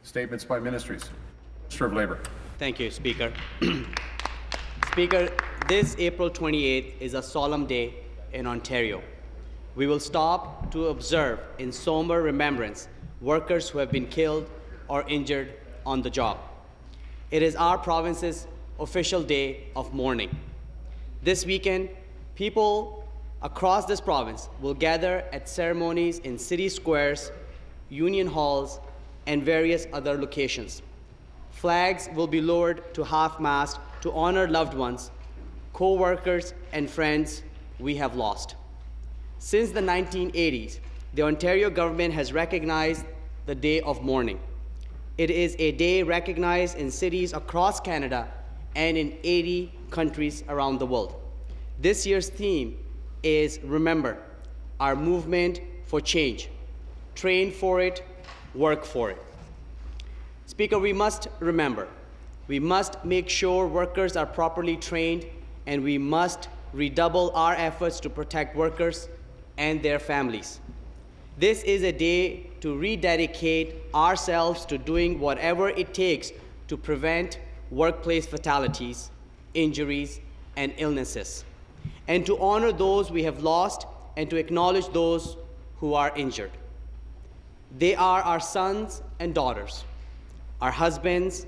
Statements by ministries. Minister of Labour. Thank you, Speaker. Speaker, this April 28th is a solemn day in Ontario. We will stop to observe in somber remembrance workers who have been killed or injured on the job. It is our province's official day of mourning. This weekend, people across this province will gather at ceremonies in city squares, union halls, and various other locations. Flags will be lowered to half-mast to honor loved ones, co-workers, and friends we have lost. Since the 1980s, the Ontario government has recognized the Day of Mourning. It is a day recognized in cities across Canada and in 80 countries around the world. This year's theme is Remember, our movement for change. Train for it, work for it. Speaker, we must remember. We must make sure workers are properly trained, and we must redouble our efforts to protect workers and their families. This is a day to rededicate ourselves to doing whatever it takes to prevent workplace fatalities, injuries, and illnesses, and to honor those we have lost and to acknowledge those who are injured. They are our sons and daughters, our husbands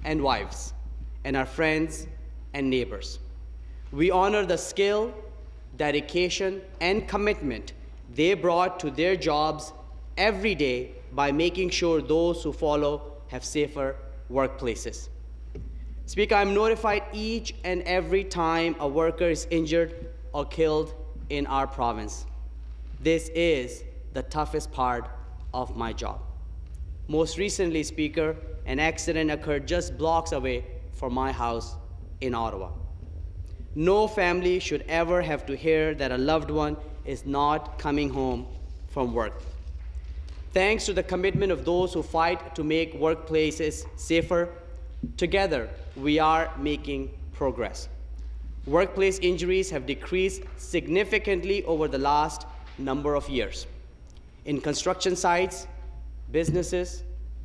and wives, and our friends and neighbors. We honor the skill, dedication, and commitment they brought to their jobs every day by making sure those who follow have safer workplaces. Speaker, I'm notified each and every time a worker is injured or killed in our province. This is the toughest part of my job. Most recently, Speaker, an accident occurred just blocks away from my house in Ottawa. No family should ever have to hear that a loved one is not coming home from work. Thanks to the commitment of those who fight to make workplaces safer, together we are making progress. Workplace injuries have decreased significantly over the last number of years. In construction sites, businesses,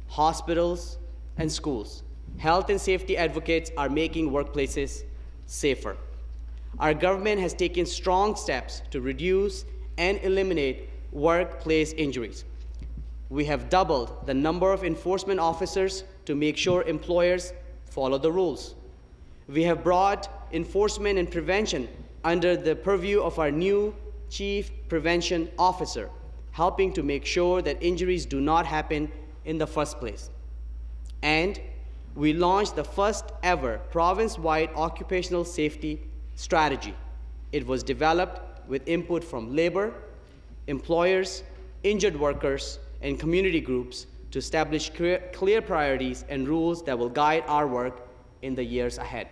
hospitals, and schools, health and safety advocates are making workplaces safer. Our government has taken strong steps to reduce and eliminate workplace injuries. We have doubled the number of enforcement officers to make sure employers follow the rules. We have brought enforcement and prevention under the purview of our new Chief Prevention Officer, helping to make sure that injuries do not happen in the first place. And we launched the first ever province-wide occupational safety strategy. It was developed with input from labor, employers, injured workers, and community groups to establish clear priorities and rules that will guide our work in the years ahead.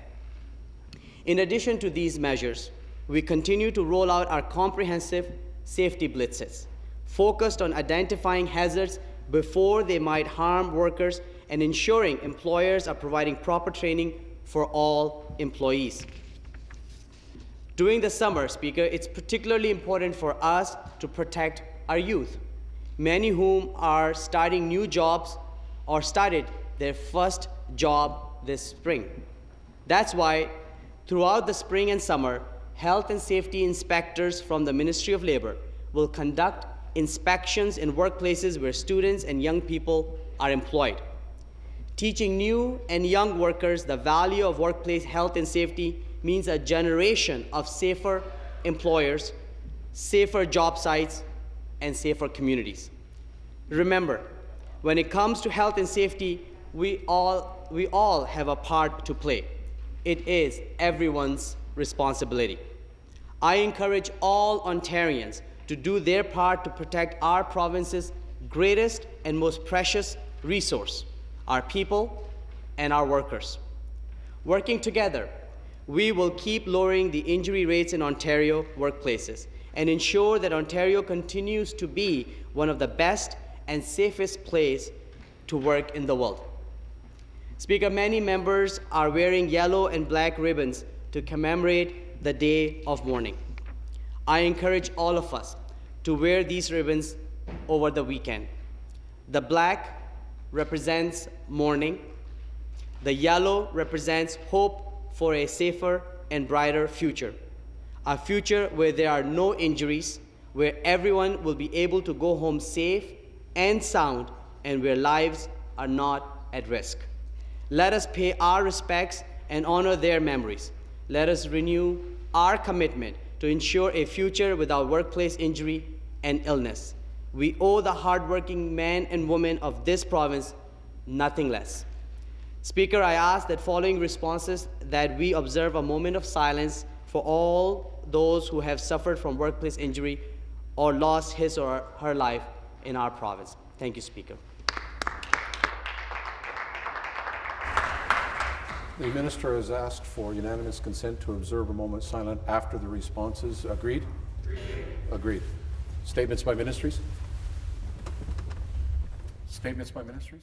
In addition to these measures, we continue to roll out our comprehensive safety blitzes, focused on identifying hazards before they might harm workers and ensuring employers are providing proper training for all employees. During the summer, Speaker, it's particularly important for us to protect our youth, many whom are starting new jobs or started their first job this spring. That's why throughout the spring and summer, health and safety inspectors from the Ministry of Labour will conduct inspections in workplaces where students and young people are employed. Teaching new and young workers the value of workplace health and safety means a generation of safer employers, safer job sites, and safer communities. Remember, when it comes to health and safety, we all have a part to play. It is everyone's responsibility. I encourage all Ontarians to do their part to protect our province's greatest and most precious resource, our people and our workers. Working together, we will keep lowering the injury rates in Ontario workplaces and ensure that Ontario continues to be one of the best and safest places to work in the world. Speaker, many members are wearing yellow and black ribbons to commemorate the Day of Mourning. I encourage all of us to wear these ribbons over the weekend. The black represents mourning. The yellow represents hope for a safer and brighter future. A future where there are no injuries, where everyone will be able to go home safe and sound, and where lives are not at risk. Let us pay our respects and honor their memories. Let us renew our commitment to ensure a future without workplace injury and illness. We owe the hardworking men and women of this province nothing less. Speaker, I ask that following responses that we observe a moment of silence for all those who have suffered from workplace injury or lost his or her life in our province. Thank you, Speaker. The Minister has asked for unanimous consent to observe a moment silent after the responses. Agreed? Agreed. Statements by ministries? Statements by ministries?